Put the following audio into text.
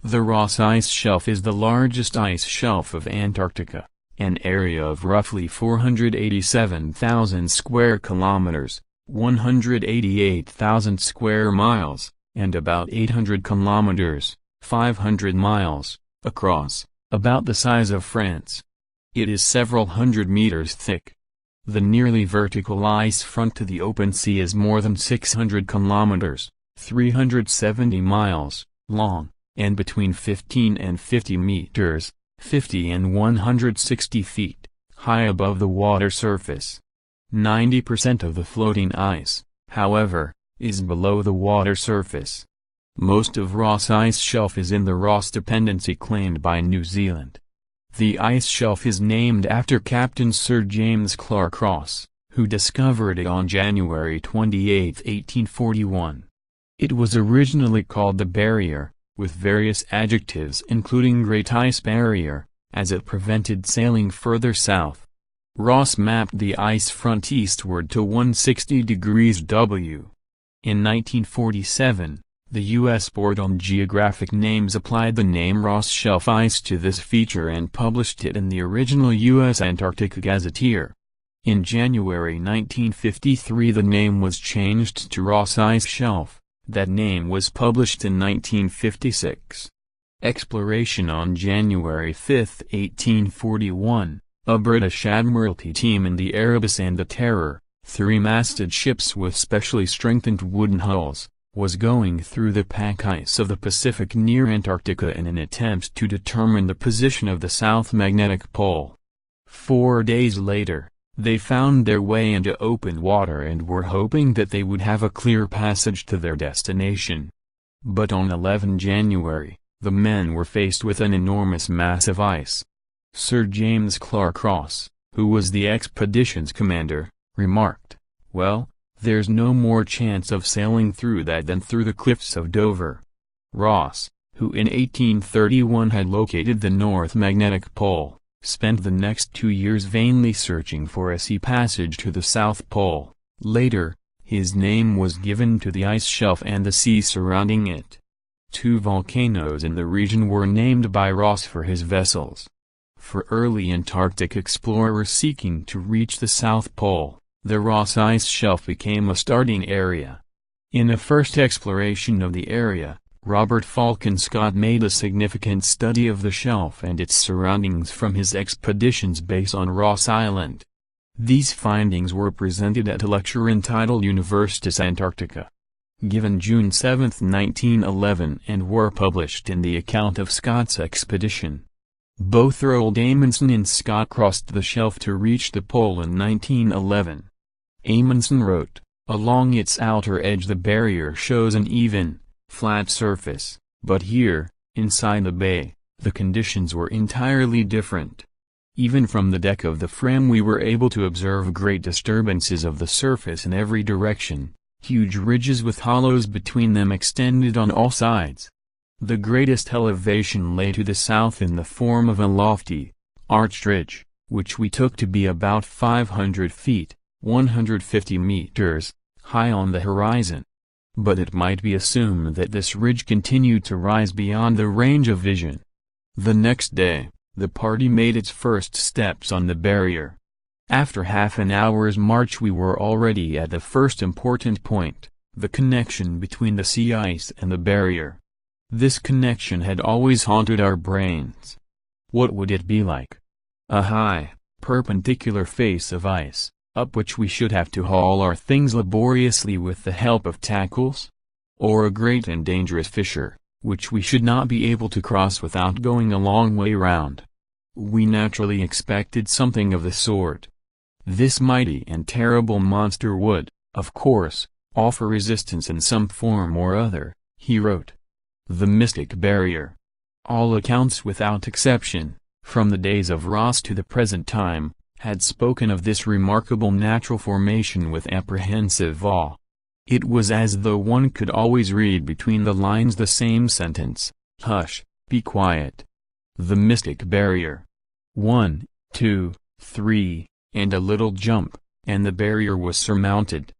The Ross Ice Shelf is the largest ice shelf of Antarctica, an area of roughly 487,000 square kilometers, 188,000 square miles, and about 800 kilometers, 500 miles, across, about the size of France. It is several hundred meters thick. The nearly vertical ice front to the open sea is more than 600 kilometers, 370 miles, long, and between 15 and 50 meters, 50 and 160 feet, high above the water surface. 90% of the floating ice, however, is below the water surface. Most of Ross Ice Shelf is in the Ross Dependency claimed by New Zealand. The ice shelf is named after Captain Sir James Clark Ross, who discovered it on January 28, 1841. It was originally called the Barrier, with various adjectives including Great Ice Barrier, as it prevented sailing further south. Ross mapped the ice front eastward to 160 degrees W. In 1947, the U.S. Board on Geographic Names applied the name Ross Shelf Ice to this feature and published it in the original U.S. Antarctica Gazetteer. In January 1953 the name was changed to Ross Ice Shelf. That name was published in 1956. Exploration on January 5, 1841, a British Admiralty team in the Erebus and the Terror, three-masted ships with specially strengthened wooden hulls, was going through the pack ice of the Pacific near Antarctica in an attempt to determine the position of the South Magnetic Pole. 4 days later, they found their way into open water and were hoping that they would have a clear passage to their destination. But on 11 January, the men were faced with an enormous mass of ice. Sir James Clark Ross, who was the expedition's commander, remarked, "Well, there's no more chance of sailing through that than through the cliffs of Dover." Ross, who in 1831 had located the North Magnetic Pole, spent the next 2 years vainly searching for a sea passage to the South Pole. Later, his name was given to the ice shelf and the sea surrounding it. 2 volcanoes in the region were named by Ross for his vessels. For early Antarctic explorers seeking to reach the South Pole, the Ross Ice Shelf became a starting area. In a first exploration of the area, Robert Falcon Scott made a significant study of the shelf and its surroundings from his expedition's base on Ross Island. These findings were presented at a lecture entitled Universitas Antarctica, given June 7, 1911, and were published in the account of Scott's expedition. Both Earl Amundsen and Scott crossed the shelf to reach the pole in 1911. Amundsen wrote, "Along its outer edge the barrier shows an even, flat surface, but here, inside the bay, the conditions were entirely different. Even from the deck of the Fram we were able to observe great disturbances of the surface in every direction, huge ridges with hollows between them extended on all sides. The greatest elevation lay to the south in the form of a lofty, arched ridge, which we took to be about 500 feet, 150 meters, high on the horizon. But it might be assumed that this ridge continued to rise beyond the range of vision." The next day, the party made its first steps on the barrier. After half an hour's march we were already at the first important point, the connection between the sea ice and the barrier. This connection had always haunted our brains. What would it be like? A high, perpendicular face of ice, up which we should have to haul our things laboriously with the help of tackles? Or a great and dangerous fissure, which we should not be able to cross without going a long way round? We naturally expected something of the sort. This mighty and terrible monster would, of course, offer resistance in some form or other, he wrote. The mystic barrier. All accounts without exception, from the days of Ross to the present time, had spoken of this remarkable natural formation with apprehensive awe. It was as though one could always read between the lines the same sentence, "Hush, be quiet." The mystic barrier. 1, 2, 3, and a little jump, and the barrier was surmounted.